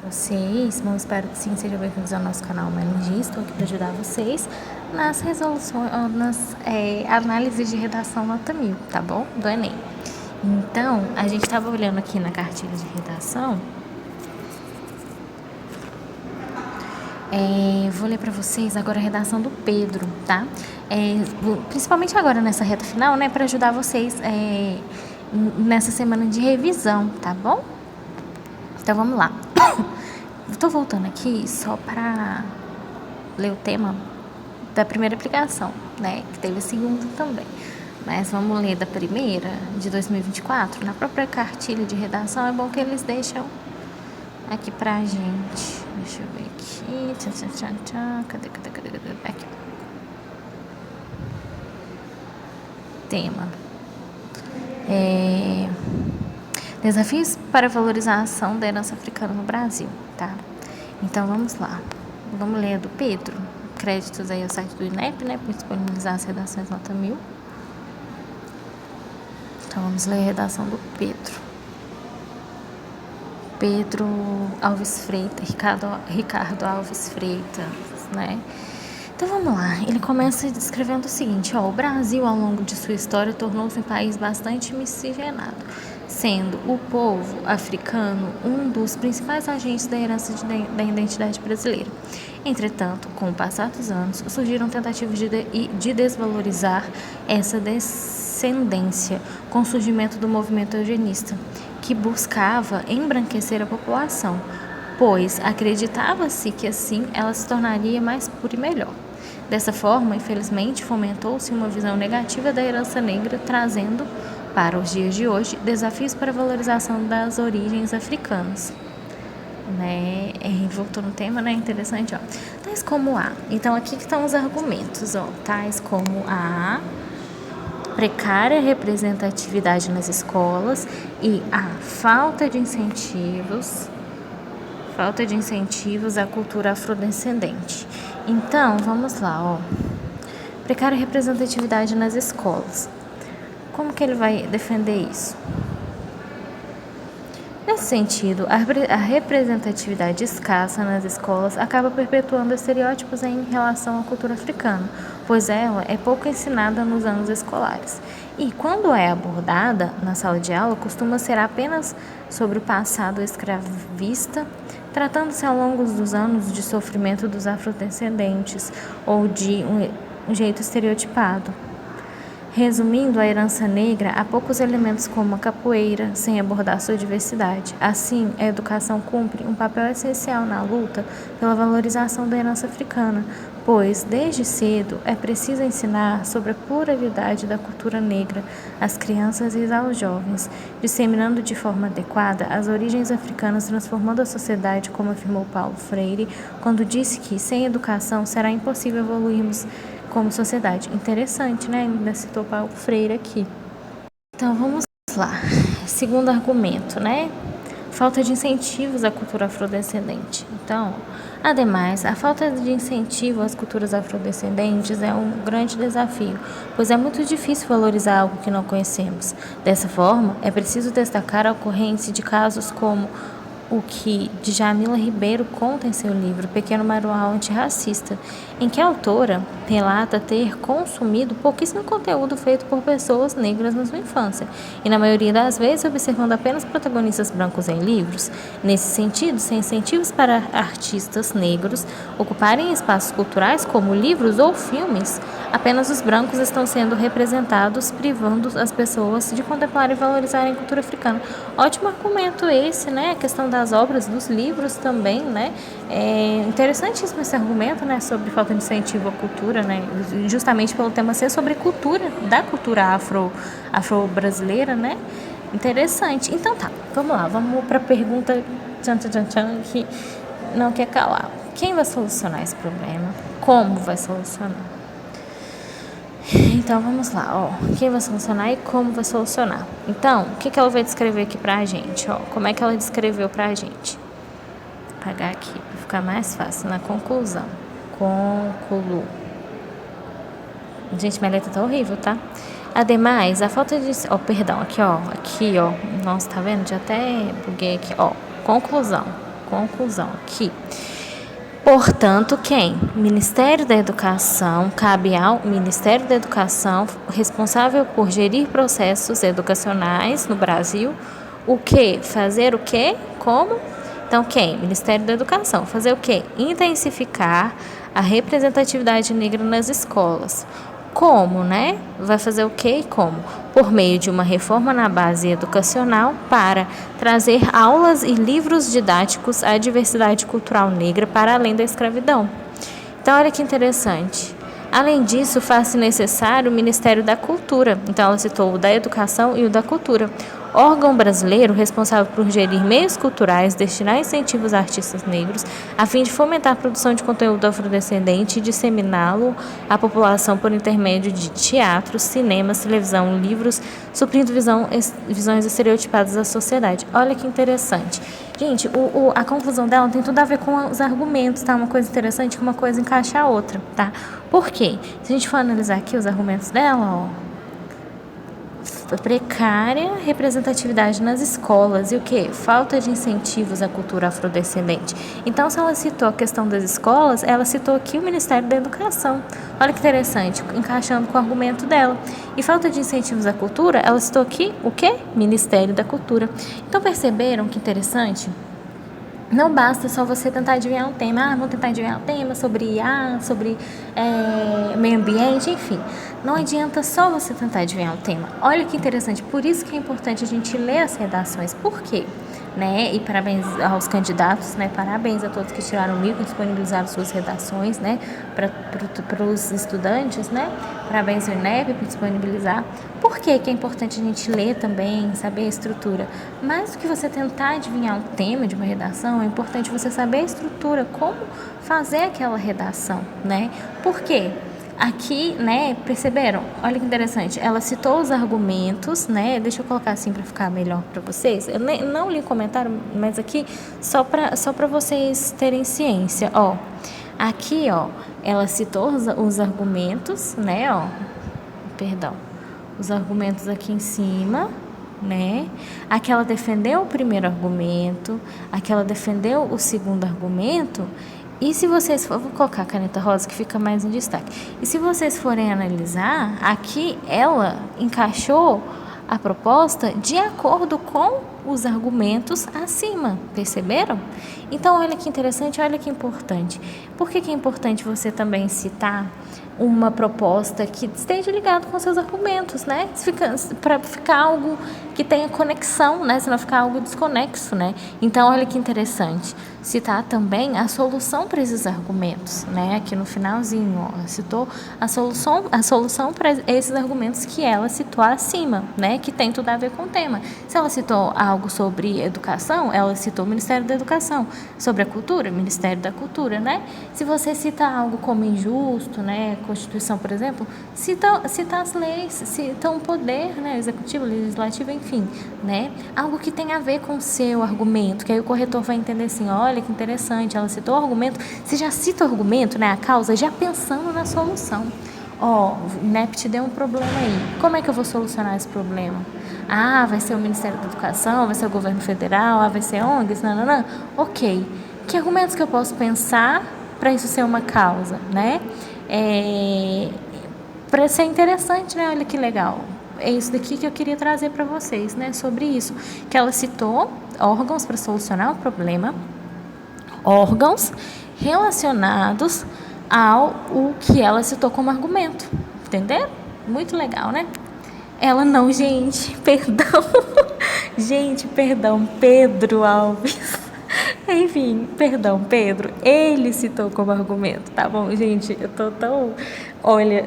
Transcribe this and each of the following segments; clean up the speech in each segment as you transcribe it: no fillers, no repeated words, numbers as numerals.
Vocês, bom, espero que sim, sejam bem-vindos ao nosso canal Meningi. Estou aqui para ajudar vocês nas resoluções, nas análises de redação nota 1000, tá bom? Do Enem. Então, a gente estava olhando aqui na cartilha de redação. Vou ler para vocês agora a redação do Pedro, tá? Principalmente agora nessa reta final, né, para ajudar vocês nessa semana de revisão, tá bom? Então vamos lá. Estou voltando aqui só para ler o tema da primeira aplicação, né? Que teve a segunda também. Mas vamos ler da primeira, de 2024. Na própria cartilha de redação é bom que eles deixam aqui pra gente. Deixa eu ver aqui. Cadê? Aqui. Tema. Desafios para a valorização da herança africana no Brasil, tá? Então, vamos lá. Vamos ler a do Pedro. Créditos aí ao site do INEP, né? Para disponibilizar as redações nota 1000. Então, vamos ler a redação do Pedro. Pedro Alves Freitas, Ricardo Alves Freitas, né? Então vamos lá, ele começa descrevendo o seguinte, o Brasil ao longo de sua história tornou-se um país bastante miscigenado, sendo o povo africano um dos principais agentes da herança da identidade brasileira. Entretanto, com o passar dos anos, surgiram tentativas de desvalorizar essa descendência com o surgimento do movimento eugenista, que buscava embranquecer a população, pois acreditava-se que assim ela se tornaria mais pura e melhor. Dessa forma, infelizmente, fomentou-se uma visão negativa da herança negra, trazendo, para os dias de hoje, desafios para a valorização das origens africanas. Né? Voltou no tema, né? Interessante, Tais como a. Então, aqui que estão os argumentos, Tais como a precária representatividade nas escolas e a falta de incentivos à cultura afrodescendente. Então, vamos lá, Precária representatividade nas escolas. Como que ele vai defender isso? Nesse sentido, a representatividade escassa nas escolas acaba perpetuando estereótipos em relação à cultura africana, pois ela é pouco ensinada nos anos escolares. E, quando é abordada na sala de aula, costuma ser apenas sobre o passado escravista, tratando-se ao longo dos anos de sofrimento dos afrodescendentes ou de um jeito estereotipado. Resumindo, a herança negra há poucos elementos como a capoeira, sem abordar sua diversidade. Assim, a educação cumpre um papel essencial na luta pela valorização da herança africana, pois, desde cedo, é preciso ensinar sobre a pluralidade da cultura negra às crianças e aos jovens, disseminando de forma adequada as origens africanas, transformando a sociedade, como afirmou Paulo Freire, quando disse que, sem educação, será impossível evoluirmos como sociedade. Interessante, né? Ainda citou Paulo Freire aqui. Então, vamos lá. Segundo argumento, né? Falta de incentivos à cultura afrodescendente. Então, ademais, a falta de incentivo às culturas afrodescendentes é um grande desafio, pois é muito difícil valorizar algo que não conhecemos. Dessa forma, é preciso destacar a ocorrência de casos como o que Djamila Ribeiro conta em seu livro Pequeno Manual Antirracista, em que a autora relata ter consumido pouquíssimo conteúdo feito por pessoas negras na sua infância, e na maioria das vezes observando apenas protagonistas brancos em livros. Nesse sentido, sem incentivos para artistas negros ocuparem espaços culturais como livros ou filmes, apenas os brancos estão sendo representados, privando as pessoas de contemplar e valorizarem a cultura africana. Ótimo argumento esse, né? A questão das obras, dos livros também, né? É interessantíssimo esse argumento, né? Sobre falta de incentivo à cultura, né? Justamente pelo tema ser sobre cultura, da cultura afro-brasileira, né? Interessante. Então tá, vamos lá, vamos para a pergunta que não quer calar. Quem vai solucionar esse problema? Como vai solucionar? Então, vamos lá, quem vai solucionar e como vai solucionar. Então, o que ela vai descrever aqui pra gente, como é que ela descreveu pra gente? Vou apagar aqui, pra ficar mais fácil, na conclusão. Gente, minha letra tá horrível, tá? Ademais, a falta de... perdão, aqui, nossa, tá vendo? Já até buguei aqui, conclusão. Conclusão que, portanto, quem? Ministério da Educação, cabe ao Ministério da Educação, responsável por gerir processos educacionais no Brasil, o que? Fazer o que? Como? Então, quem? Ministério da Educação. Fazer o quê? Intensificar a representatividade negra nas escolas. Como, né? Vai fazer o quê e como? Por meio de uma reforma na base educacional para trazer aulas e livros didáticos à diversidade cultural negra para além da escravidão. Então, olha que interessante. Além disso, faz-se necessário o Ministério da Cultura. Então, ela citou o da Educação e o da Cultura. Órgão brasileiro responsável por gerir meios culturais, destinar incentivos a artistas negros, a fim de fomentar a produção de conteúdo afrodescendente e disseminá-lo à população por intermédio de teatro, cinema, televisão, livros, suprindo visões estereotipadas da sociedade. Olha que interessante. Gente, a conclusão dela tem tudo a ver com os argumentos, tá? Uma coisa interessante que uma coisa encaixa a outra, tá? Por quê? Se a gente for analisar aqui os argumentos dela, ó, precária representatividade nas escolas e o que? Falta de incentivos à cultura afrodescendente. Então, se ela citou a questão das escolas, ela citou aqui o Ministério da Educação. Olha que interessante, encaixando com o argumento dela. E falta de incentivos à cultura, ela citou aqui o que? Ministério da Cultura. Então, perceberam que interessante? Não basta só você tentar adivinhar um tema. Vamos tentar adivinhar um tema sobre IA, sobre meio ambiente, enfim. Não adianta só você tentar adivinhar um tema. Olha que interessante. Por isso que é importante a gente ler as redações. Por quê? Né? E parabéns aos candidatos, né? Parabéns a todos que tiraram o livro e disponibilizaram suas redações, né? Para os estudantes, né? Parabéns ao INEP por disponibilizar. Por que é importante a gente ler também, saber a estrutura? Mais do que você tentar adivinhar um tema de uma redação, é importante você saber a estrutura, como fazer aquela redação, né? Por quê? Aqui, né, perceberam? Olha que interessante. Ela citou os argumentos, né? Deixa eu colocar assim para ficar melhor para vocês. Eu não li comentário, mas aqui só para vocês terem ciência, ó. Aqui, ó, ela citou os argumentos, né, ó. Perdão. Os argumentos aqui em cima, né? Aqui ela defendeu o primeiro argumento, aqui ela defendeu o segundo argumento. E se vocês vou colocar a caneta rosa que fica mais em destaque. E se vocês forem analisar, aqui ela encaixou a proposta de acordo com os argumentos acima, perceberam? Então, olha que interessante, olha que importante. Por que é importante você também citar uma proposta que esteja ligada com seus argumentos, né? Para ficar algo que tenha conexão, né? Se não ficar algo desconexo, né? Então, olha que interessante. Citar também a solução para esses argumentos, né? Aqui no finalzinho, ó, citou a solução para esses argumentos que ela citou acima, né? Que tem tudo a ver com o tema. Se ela citou algo sobre educação, ela citou o Ministério da Educação. Sobre a cultura, Ministério da Cultura, né? Se você cita algo como injusto, né? Constituição, por exemplo, cita as leis, cita o poder, né? Executivo, legislativo, enfim, né? Algo que tem a ver com o seu argumento, que aí o corretor vai entender assim, olha que interessante, ela citou o argumento, você já cita o argumento, né? A causa, já pensando na solução. Ó, o INEP te deu um problema aí, como é que eu vou solucionar esse problema? Vai ser o Ministério da Educação, vai ser o governo federal, vai ser ONGs, não. Ok, que argumentos que eu posso pensar para isso ser uma causa, né? Para ser interessante, né? Olha que legal. É isso daqui que eu queria trazer para vocês, né? Sobre isso, que ela citou órgãos para solucionar o problema, órgãos relacionados ao que ela citou como argumento, entenderam? Muito legal, né? Ela não, gente, perdão. Gente, perdão, Pedro Alves. Enfim, perdão, Pedro. Ele citou como argumento, tá bom, gente? Eu tô tão... Olha,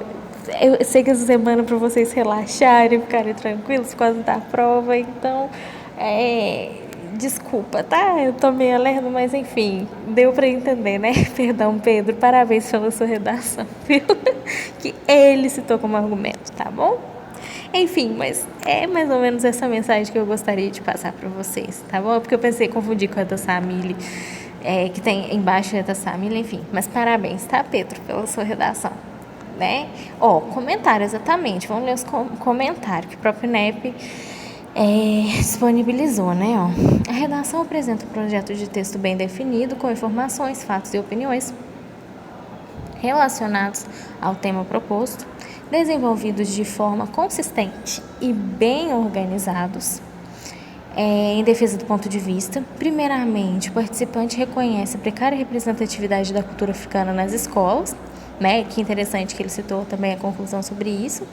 eu sei que essa semana para vocês relaxarem, ficarem tranquilos por causa da prova, então... Desculpa, tá? Eu tô meio lerdo, mas enfim, deu para entender, né? Perdão, Pedro, parabéns pela sua redação, viu? Que ele citou como argumento, tá bom? Enfim, mas é mais ou menos essa mensagem que eu gostaria de passar para vocês, tá bom? Porque eu pensei em confundir com a da Samile, que tem embaixo a da Samile, enfim. Mas parabéns, tá, Pedro, pela sua redação, né? Comentário, exatamente. Vamos ler os comentários, que o próprio INEP disponibilizou, né? Ó. A redação apresenta um projeto de texto bem definido, com informações, fatos e opiniões relacionados ao tema proposto, desenvolvidos de forma consistente e bem organizados. Em defesa do ponto de vista, primeiramente, o participante reconhece a precária representatividade da cultura africana nas escolas, né? Que interessante que ele citou também a conclusão sobre isso,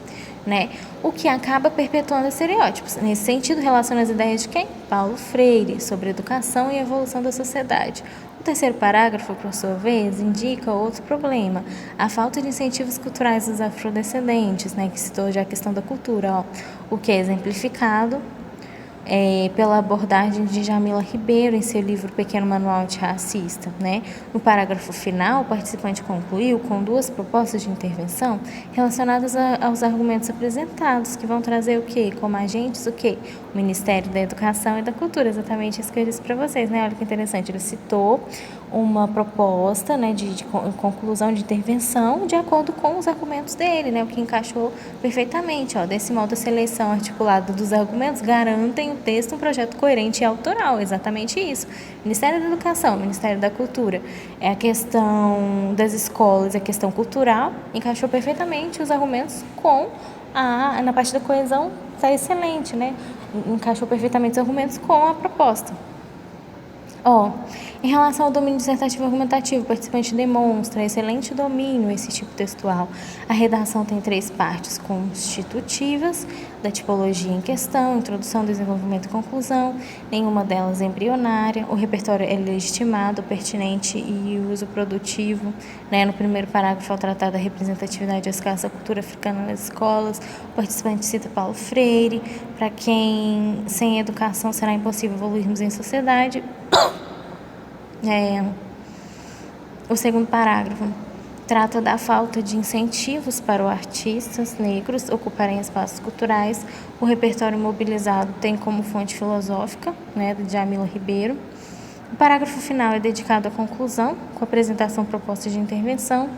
né? O que acaba perpetuando estereótipos. Nesse sentido, relaciona as ideias de quem? Paulo Freire, sobre educação e evolução da sociedade. O terceiro parágrafo, por sua vez, indica outro problema, a falta de incentivos culturais dos afrodescendentes, né? Que citou já a questão da cultura, ó, o que é exemplificado pela abordagem de Djamila Ribeiro em seu livro Pequeno Manual Antirracista, né? No parágrafo final, o participante concluiu com 2 propostas de intervenção relacionadas aos argumentos apresentados, que vão trazer o quê? Como agentes, o quê? O Ministério da Educação e da Cultura, exatamente isso que eu disse para vocês, né? Olha que interessante, ele citou uma proposta, né, de conclusão de intervenção de acordo com os argumentos dele, né, o que encaixou perfeitamente. Ó, desse modo, a seleção articulada dos argumentos garantem o texto um projeto coerente e autoral, exatamente isso. Ministério da Educação, Ministério da Cultura, é a questão das escolas, a questão cultural, encaixou perfeitamente os argumentos com na parte da coesão, está excelente, né, encaixou perfeitamente os argumentos com a proposta. Em relação ao domínio dissertativo argumentativo, o participante demonstra excelente domínio esse tipo textual. A redação tem 3 partes constitutivas da tipologia em questão: introdução, desenvolvimento e conclusão, nenhuma delas embrionária. O repertório é legitimado, pertinente e uso produtivo, né? No primeiro parágrafo, ao tratar da representatividade escassa da cultura africana nas escolas, o participante cita Paulo Freire: para quem sem educação será impossível evoluirmos em sociedade. O segundo parágrafo trata da falta de incentivos para os artistas negros ocuparem espaços culturais. O repertório mobilizado tem como fonte filosófica, né, de Djamila Ribeiro. O parágrafo final é dedicado à conclusão, com a apresentação proposta de intervenção.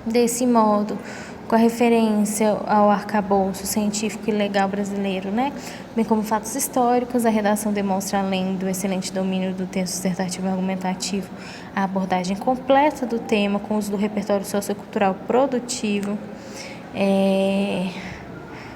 Desse modo, com a referência ao arcabouço científico e legal brasileiro, né, bem como fatos históricos, a redação demonstra, além do excelente domínio do texto dissertativo e argumentativo, a abordagem completa do tema com o uso do repertório sociocultural produtivo.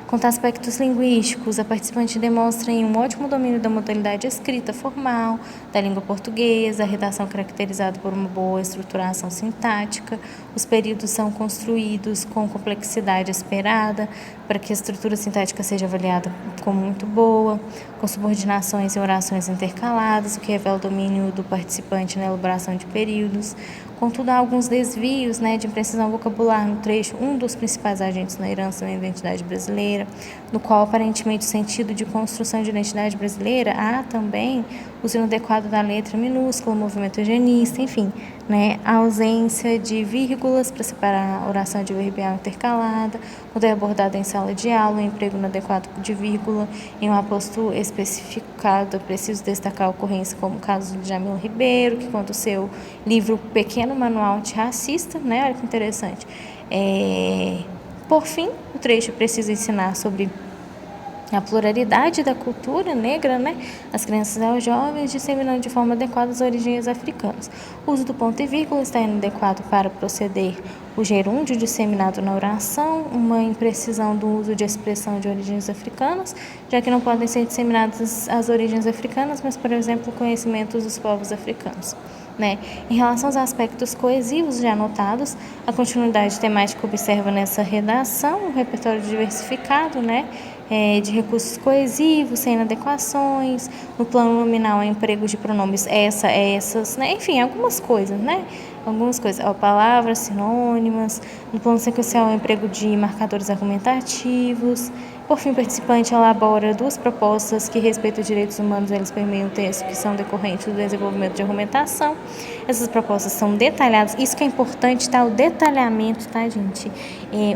Quanto a aspectos linguísticos, a participante demonstra um ótimo domínio da modalidade escrita formal, da língua portuguesa, a redação caracterizada por uma boa estruturação sintática, os períodos são construídos com complexidade esperada para que a estrutura sintática seja avaliada como muito boa, com subordinações e orações intercaladas, o que revela o domínio do participante na elaboração de períodos. Contudo, há alguns desvios, né, de imprecisão vocabular no trecho, um dos principais agentes na herança da identidade brasileira, no qual aparentemente o sentido de construção de identidade brasileira há também uso inadequado da letra minúscula, movimento eugenista, enfim, né, a ausência de vírgulas para separar a oração adverbial intercalada, quando é abordada em sala de aula, o emprego inadequado de vírgula em um aposto especificado. É preciso destacar a ocorrência como o caso de Djamila Ribeiro, que conta o seu livro Pequeno Manual Antirracista, né, olha que interessante. Por fim, o trecho precisa ensinar sobre a pluralidade da cultura negra, né, às crianças e aos jovens, disseminando de forma adequada as origens africanas. O uso do ponto e vírgula está inadequado para proceder o gerúndio disseminado na oração, uma imprecisão do uso de expressão de origens africanas, já que não podem ser disseminadas as origens africanas, mas, por exemplo, conhecimentos dos povos africanos. Né? Em relação aos aspectos coesivos já anotados, a continuidade temática observa nessa redação um repertório diversificado, né, de recursos coesivos, sem inadequações, no plano nominal há emprego de pronomes essa, essas, né? Enfim, algumas coisas, né? Algumas coisas, palavras sinônimas, no plano sequencial há emprego de marcadores argumentativos. Por fim, o participante elabora 2 propostas que respeitam os direitos humanos, eles permeiam o texto, que são decorrentes do desenvolvimento de argumentação. Essas propostas são detalhadas, isso que é importante, tá? O detalhamento, tá, gente?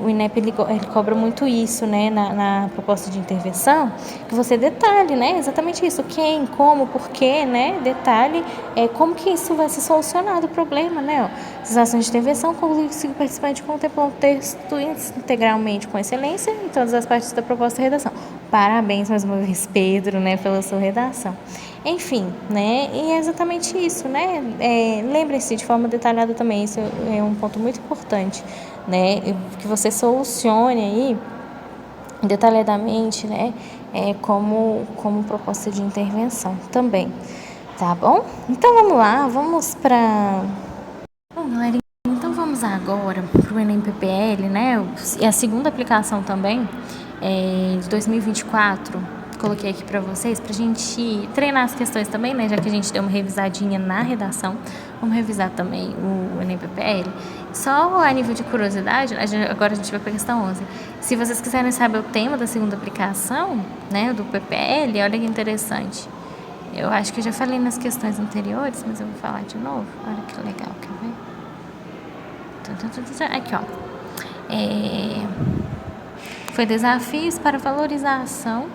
O INEP, ele cobra muito isso, né, na proposta de intervenção, que você detalhe, né, exatamente isso, quem, como, porquê, né, detalhe, como que isso vai ser solucionado o problema, né, Essas ações de intervenção, conclui que o participante contempla o texto integralmente com excelência em todas as partes da proposta de redação. Parabéns mais uma vez, Pedro, né, pela sua redação. Enfim, né, e é exatamente isso, né, lembre-se de forma detalhada também, isso é um ponto muito importante, né, que você solucione aí detalhadamente, né, como proposta de intervenção também, tá bom? Então vamos lá, vamos para... Bom, galera, então vamos agora para o Enem PPL, né, e a segunda aplicação também, de 2024, coloquei aqui para vocês, para a gente treinar as questões também, né, já que a gente deu uma revisadinha na redação, vamos revisar também o Enem PPL. Só a nível de curiosidade, agora a gente vai para a questão 11. Se vocês quiserem saber o tema da segunda aplicação, né, do PPL, olha que interessante. Eu acho que eu já falei nas questões anteriores, mas eu vou falar de novo. Olha que legal, quer ver? Aqui, ó. Foi desafios para valorização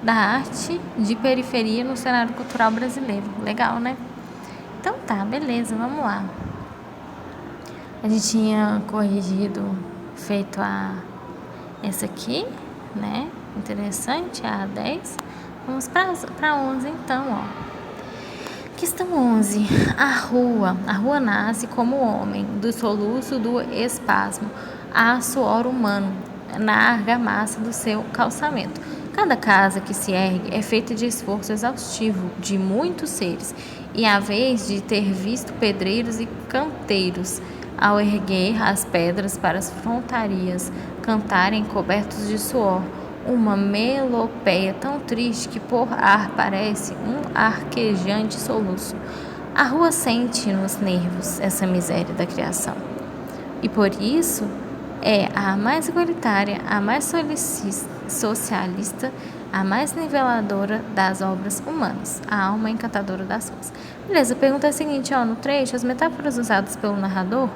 da arte de periferia no cenário cultural brasileiro. Legal, né? Então tá, beleza, vamos lá. A gente tinha feito essa aqui, né? Interessante, a 10. Vamos para 11 então, ó. Questão 11. A rua nasce como homem, do soluço do espasmo, a suor humano, na argamassa do seu calçamento. Cada casa que se ergue é feita de esforço exaustivo de muitos seres, e a vez de ter visto pedreiros e canteiros, ao erguer as pedras para as frontarias, cantarem cobertos de suor, uma melopeia tão triste que por ar parece um arquejante soluço. A rua sente nos nervos essa miséria da criação. E por isso é a mais igualitária, a mais socialista, a mais niveladora das obras humanas, a alma encantadora das ruas. Beleza, a pergunta é a seguinte, ó, no trecho, as metáforas usadas pelo narrador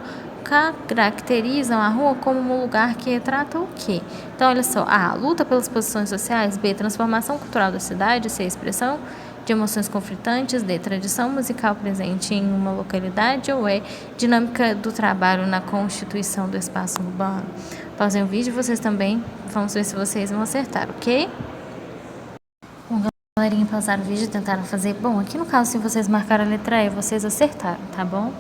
caracterizam a rua como um lugar que retrata o quê? Então, olha só, A. Luta pelas posições sociais. B. Transformação cultural da cidade. C. Expressão de emoções conflitantes. D. Tradição musical presente em uma localidade. Ou E. Dinâmica do trabalho na constituição do espaço urbano. Pausem o vídeo, vocês também. Vamos ver se vocês vão acertar, ok? Bom, galerinha, pausaram o vídeo e tentaram fazer. Bom, aqui no caso, se vocês marcaram a letra E, vocês acertaram, tá bom?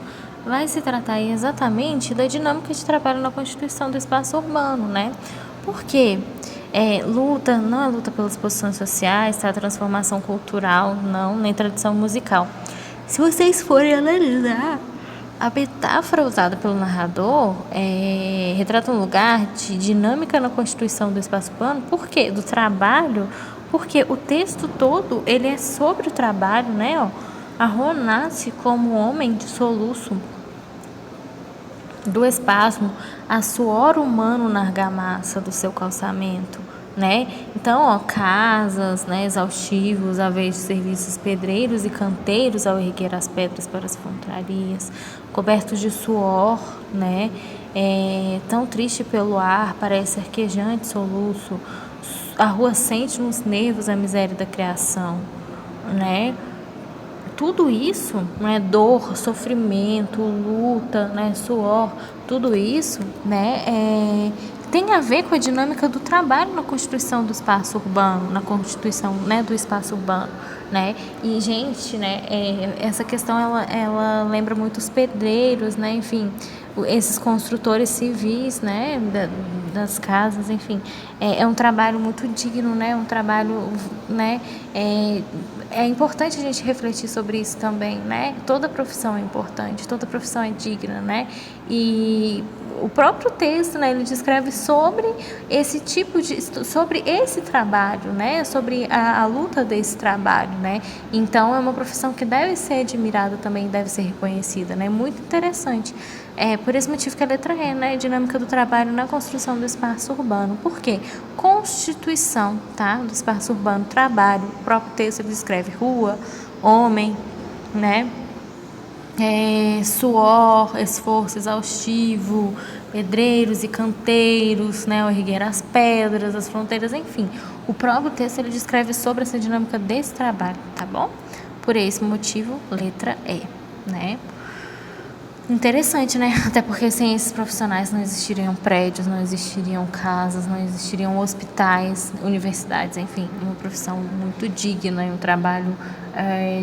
Vai se tratar aí exatamente da dinâmica de trabalho na constituição do espaço urbano, né? Por quê? Luta, não é luta pelas posições sociais, tá? Transformação cultural, não, nem tradição musical. Se vocês forem analisar, a metáfora usada pelo narrador retrata um lugar de dinâmica na constituição do espaço urbano. Por quê? Do trabalho, porque o texto todo, ele é sobre o trabalho, né? Ó, a rua nasce como homem de soluço do espasmo, a suor humano na argamassa do seu calçamento, né? Então, ó, casas, né, exaustivos, a vez de serviços pedreiros e canteiros ao erguer as pedras para as frontarias, cobertos de suor, né? Tão triste pelo ar, parece arquejante soluço. A rua sente nos nervos a miséria da criação, né? Tudo isso, né, dor, sofrimento, luta, né, suor, tudo isso, né, tem a ver com a dinâmica do trabalho na constituição do espaço urbano, na constituição, né, do espaço urbano, né? E, gente, né, essa questão ela lembra muito os pedreiros, né, enfim, esses construtores civis, né, das casas, enfim, é um trabalho muito digno, né, um trabalho, né, é importante a gente refletir sobre isso também, né? Toda profissão é importante, toda profissão é digna, né? E o próprio texto, né, ele descreve sobre esse sobre esse trabalho, né? Sobre a luta desse trabalho, né? Então, é uma profissão que deve ser admirada também, deve ser reconhecida, né? Muito interessante. Por esse motivo que a letra E, né? Dinâmica do trabalho na construção do espaço urbano. Por quê? Constituição, tá? Do espaço urbano, trabalho. O próprio texto ele descreve rua, homem, né? Suor, esforço exaustivo, pedreiros e canteiros, né? Ao erguer as pedras, as fronteiras, enfim. O próprio texto ele descreve sobre essa dinâmica desse trabalho, tá bom? Por esse motivo, letra E, né? Interessante, né? Até porque sem esses profissionais não existiriam prédios, não existiriam casas, não existiriam hospitais, universidades, enfim, uma profissão muito digna e um trabalho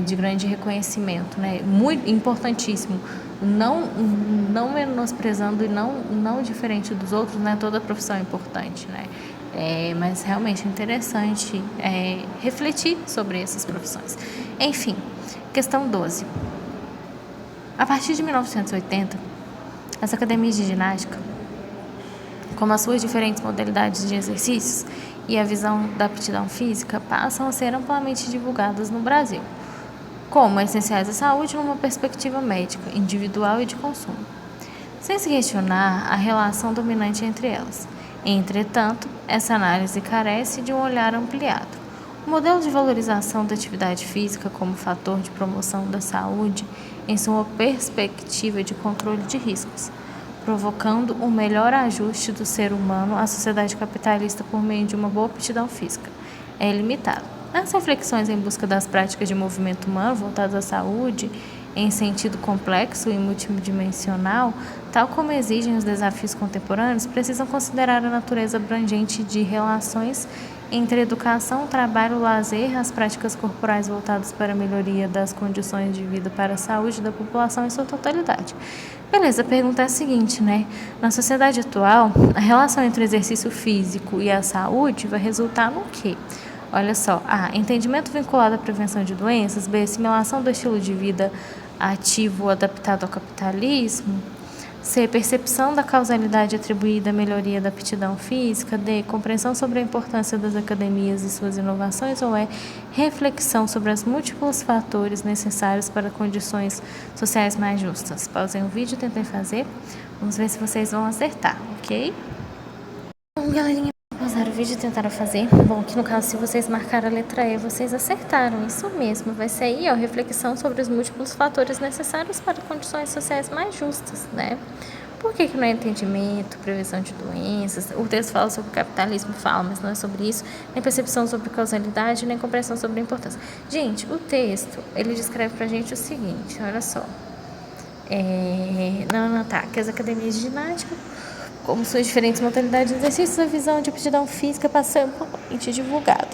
de grande reconhecimento, né? Muito importantíssimo. Não menosprezando e não diferente dos outros, né? Toda profissão é importante, né? Mas realmente é interessante refletir sobre essas profissões. Enfim, questão 12. A partir de 1980, as academias de ginástica, como as suas diferentes modalidades de exercícios e a visão da aptidão física, passam a ser amplamente divulgadas no Brasil, como essenciais à saúde numa perspectiva médica, individual e de consumo, sem se questionar a relação dominante entre elas. Entretanto, essa análise carece de um olhar ampliado. O modelo de valorização da atividade física como fator de promoção da saúde em sua perspectiva de controle de riscos, provocando um melhor ajuste do ser humano à sociedade capitalista por meio de uma boa aptidão física, é limitado. As reflexões em busca das práticas de movimento humano voltadas à saúde em sentido complexo e multidimensional, tal como exigem os desafios contemporâneos, precisam considerar a natureza abrangente de relações entre educação, trabalho, lazer, as práticas corporais voltadas para a melhoria das condições de vida para a saúde da população em sua totalidade. Beleza, a pergunta é a seguinte, né? Na sociedade atual, a relação entre o exercício físico e a saúde vai resultar no quê? Olha só, A. Entendimento vinculado à prevenção de doenças. B. Assimilação do estilo de vida ativo adaptado ao capitalismo. C. Percepção da causalidade atribuída à melhoria da aptidão física. D. Compreensão sobre a importância das academias e suas inovações. Ou E. Reflexão sobre os múltiplos fatores necessários para condições sociais mais justas. Pausem o vídeo e tentem fazer. Vamos ver se vocês vão acertar, ok? Bom, galerinha, pausaram o vídeo e tentaram fazer. Bom, aqui no caso, se vocês marcaram a letra E, vocês acertaram. Isso mesmo, vai ser aí, ó, reflexão sobre os múltiplos fatores necessários para condições sociais mais justas, né? Por que não é entendimento, prevenção de doenças? O texto fala sobre o capitalismo, fala, mas não é sobre isso. Nem percepção sobre causalidade, nem compreensão sobre a importância. Gente, o texto, ele descreve pra gente o seguinte, olha só. Que as academias de ginástica, como suas diferentes modalidades de exercícios, a visão de aptidão física passa amplamente divulgada,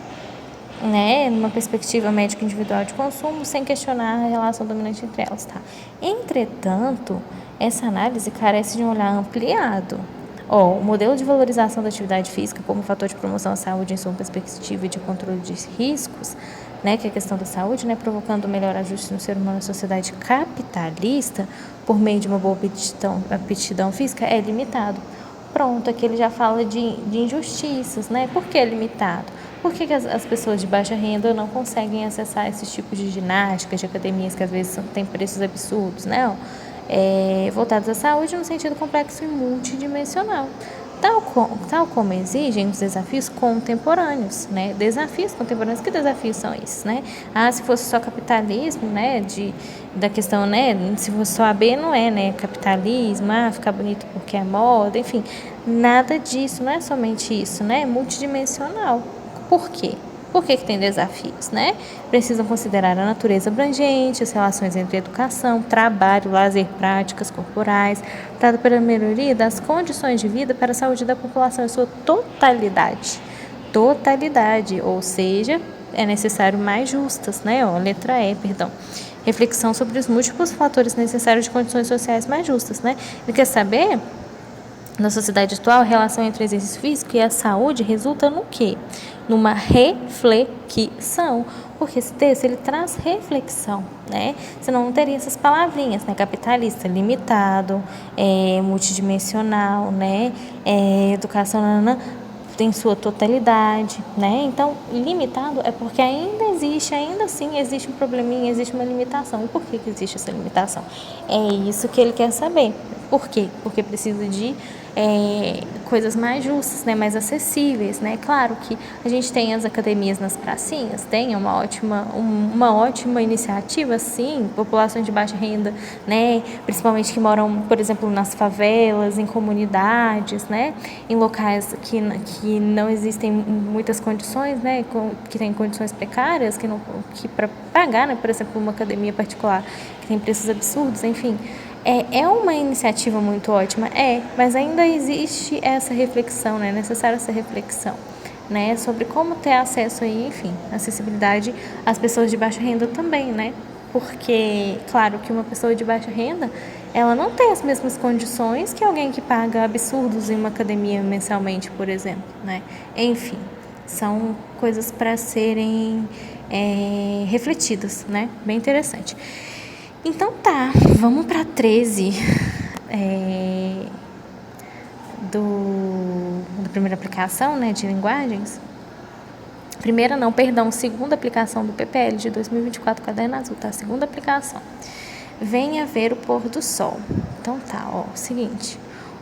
né, numa perspectiva médica individual de consumo, sem questionar a relação dominante entre elas, tá? Entretanto, essa análise carece de um olhar ampliado. O modelo de valorização da atividade física como fator de promoção à saúde em sua perspectiva de controle de riscos, né, que é a questão da saúde, né, provocando um melhor ajuste no ser humano na sociedade capitalista por meio de uma boa aptidão física, é limitado. Pronto, aqui ele já fala de injustiças, né? Por que é limitado? Por que as pessoas de baixa renda não conseguem acessar esses tipos de ginástica, de academias que às vezes têm preços absurdos, né? Voltados à saúde no sentido complexo e multidimensional. Tal como exigem os desafios contemporâneos, né? Desafios contemporâneos, que desafios são esses, né? Se fosse só capitalismo, né? Da questão, né? Se fosse só a B, não é, né? Capitalismo, ficar bonito porque é moda, enfim. Nada disso, não é somente isso, né? É multidimensional. Por quê? Por que tem desafios, né? Precisam considerar a natureza abrangente, as relações entre educação, trabalho, lazer, práticas corporais, para a melhoria das condições de vida para a saúde da população em sua totalidade. Totalidade, ou seja, é necessário mais justas, né? Letra E, perdão. Reflexão sobre os múltiplos fatores necessários de condições sociais mais justas, né? Ele quer saber, na sociedade atual, a relação entre o exercício físico e a saúde resulta no quê? Numa reflexão, porque esse texto ele traz reflexão, né? Senão não teria essas palavrinhas, né? Capitalista, limitado, multidimensional, né? Educação tem sua totalidade, né? Então, limitado é porque ainda assim existe um probleminha, existe uma limitação. E por que existe essa limitação? É isso que ele quer saber. Por quê? Porque precisa de coisas mais justas, né, mais acessíveis, né? Claro que a gente tem as academias nas pracinhas, tem uma ótima iniciativa, sim, populações de baixa renda, né, principalmente que moram, por exemplo, nas favelas, em comunidades, né, em locais que não existem muitas condições, né, que tem condições precárias, que para pagar, né, por exemplo, uma academia particular que tem preços absurdos, enfim. É uma iniciativa muito ótima, mas ainda existe essa reflexão, né? É necessária essa reflexão, né? Sobre como ter acesso aí, enfim, acessibilidade às pessoas de baixa renda também, né? Porque, claro, que uma pessoa de baixa renda, ela não tem as mesmas condições que alguém que paga absurdos em uma academia mensalmente, por exemplo, né? Enfim, são coisas para serem refletidas, né? Bem interessante. Então tá, vamos para 13 da primeira aplicação, né, de linguagens. Primeira não, perdão, segunda aplicação do PPL de 2024, Caderno Azul, tá? Segunda aplicação. Venha ver o pôr do sol. Então tá, seguinte.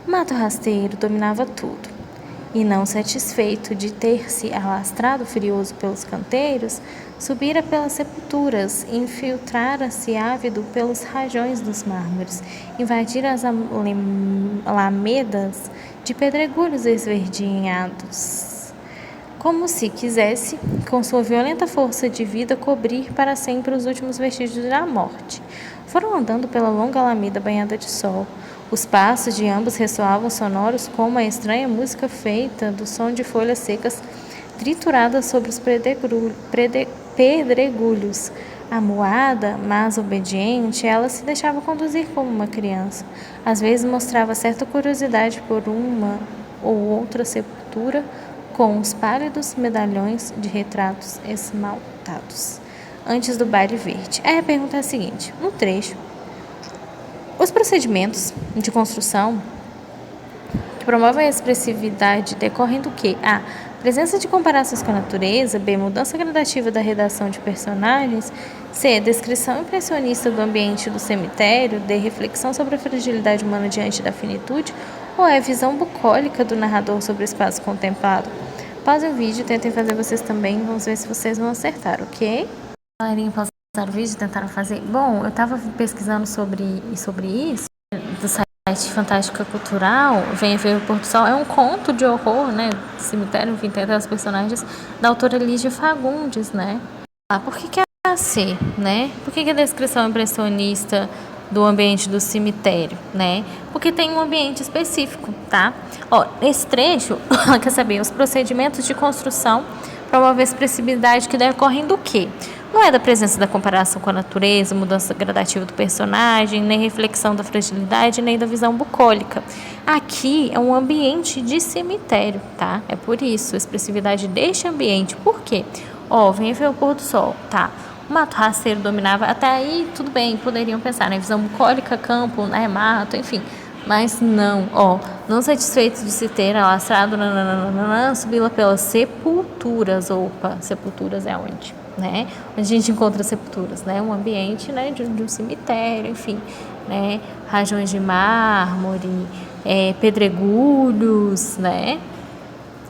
O mato rasteiro dominava tudo. E não satisfeito de ter se alastrado furioso pelos canteiros, subira pelas sepulturas, infiltrara-se ávido pelos rajões dos mármores, invadira as alamedas de pedregulhos esverdinhados, como se quisesse, com sua violenta força de vida, cobrir para sempre os últimos vestígios da morte. Foram andando pela longa alameda banhada de sol. Os passos de ambos ressoavam sonoros como a estranha música feita do som de folhas secas trituradas sobre os pedregulhos. Amuada, mas obediente, ela se deixava conduzir como uma criança. Às vezes mostrava certa curiosidade por uma ou outra sepultura com os pálidos medalhões de retratos esmaltados. Antes do baile verde. Aí a pergunta é a seguinte: no trecho, os procedimentos de construção que promovem a expressividade decorrem do que? A. Presença de comparações com a natureza. B. Mudança gradativa da redação de personagens. C. Descrição impressionista do ambiente do cemitério. D. Reflexão sobre a fragilidade humana diante da finitude. Ou é visão bucólica do narrador sobre o espaço contemplado? Pausem o vídeo e tentem fazer vocês também. Vamos ver se vocês vão acertar, ok? Galerinha, pausaram o vídeo e tentaram fazer. Bom, eu estava pesquisando sobre isso, do site Fantástica Cultural. Venha ver o Pôr do Sol. É um conto de horror, né? Cemitério, enfim, tem as personagens da autora Lígia Fagundes, né? Por que é assim, né? Por que a descrição impressionista do ambiente do cemitério, né? Porque tem um ambiente específico, tá? Nesse trecho, quer saber, os procedimentos de construção promovem a expressividade que decorrem do quê? Não é da presença da comparação com a natureza, mudança gradativa do personagem, nem reflexão da fragilidade, nem da visão bucólica. Aqui é um ambiente de cemitério, tá? É por isso, a expressividade deste ambiente. Por quê? Vem ver o pôr do sol, tá? O mato rasteiro dominava, até aí tudo bem, poderiam pensar, né? Visão bucólica, campo, né? Mato, enfim. Mas não, não satisfeito de se ter alastrado, subi-la pelas sepulturas. Sepulturas é onde? Né? Onde a gente encontra sepulturas, né? Um ambiente, né, de um cemitério, enfim, né? Rajões de mármore, pedregulhos, né?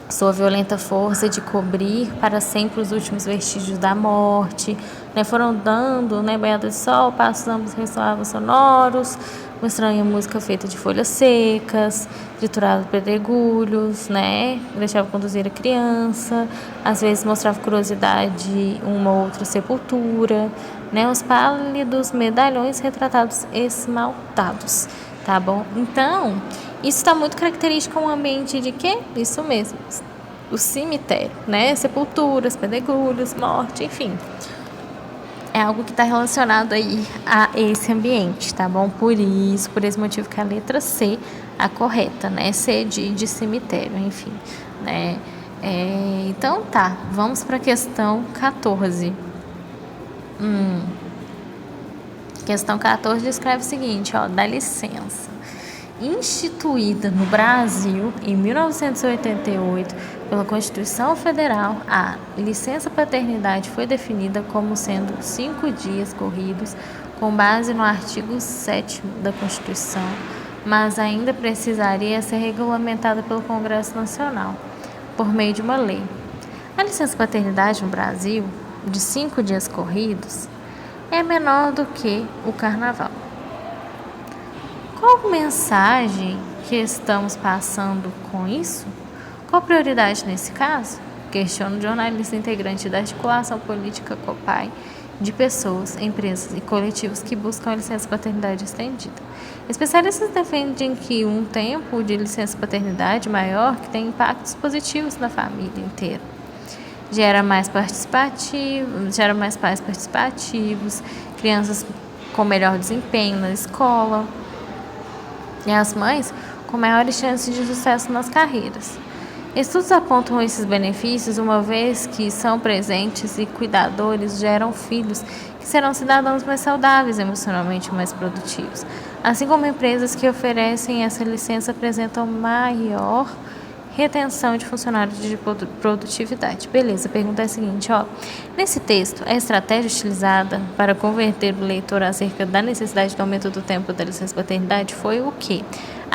Sua violenta força de cobrir para sempre os últimos vestígios da morte, né? Foram dando, né, banhada de sol, passos ambos ressoavam sonoros, uma estranha música feita de folhas secas, triturado pedregulhos, né? Deixava conduzir a criança, às vezes mostrava curiosidade uma ou outra sepultura, né? Os pálidos medalhões retratados esmaltados, tá bom? Então, isso está muito característico a um ambiente de quê? Isso mesmo, o cemitério, né? Sepulturas, pedregulhos, morte, enfim. É algo que está relacionado aí a esse ambiente, tá bom? Por esse motivo que a letra C é a correta, né? C de cemitério, enfim, né? Então tá, vamos para a questão 14. Questão 14 descreve o seguinte, dá licença. Instituída no Brasil em 1988 pela Constituição Federal, a licença paternidade foi definida como sendo 5 dias corridos, com base no artigo 7º da Constituição, mas ainda precisaria ser regulamentada pelo Congresso Nacional, por meio de uma lei. A licença paternidade no Brasil, de 5 dias corridos, é menor do que o Carnaval. Qual mensagem que estamos passando com isso? Qual prioridade nesse caso? Questiona o jornalista integrante da articulação política COPAI, de pessoas, empresas e coletivos que buscam a licença paternidade estendida. Especialistas defendem que um tempo de licença paternidade maior que tem impactos positivos na família inteira. Gera mais pais participativos, crianças com melhor desempenho na escola e as mães com maiores chances de sucesso nas carreiras. Estudos apontam esses benefícios uma vez que são presentes e cuidadores geram filhos que serão cidadãos mais saudáveis, emocionalmente mais produtivos. Assim como empresas que oferecem essa licença apresentam maior retenção de funcionários de produtividade. Beleza, a pergunta é a seguinte, nesse texto, a estratégia utilizada para converter o leitor acerca da necessidade do aumento do tempo da licença paternidade foi o quê?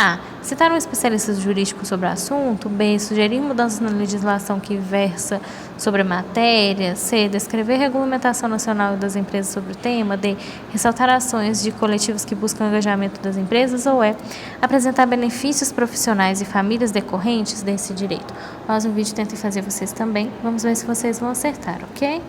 A. Citar um especialista jurídico sobre o assunto. B. Sugerir mudanças na legislação que versa sobre a matéria. C. Descrever a regulamentação nacional das empresas sobre o tema. D. Ressaltar ações de coletivos que buscam o engajamento das empresas. Ou E. Apresentar benefícios profissionais e famílias decorrentes desse direito. O vídeo tenta fazer vocês também. Vamos ver se vocês vão acertar, ok?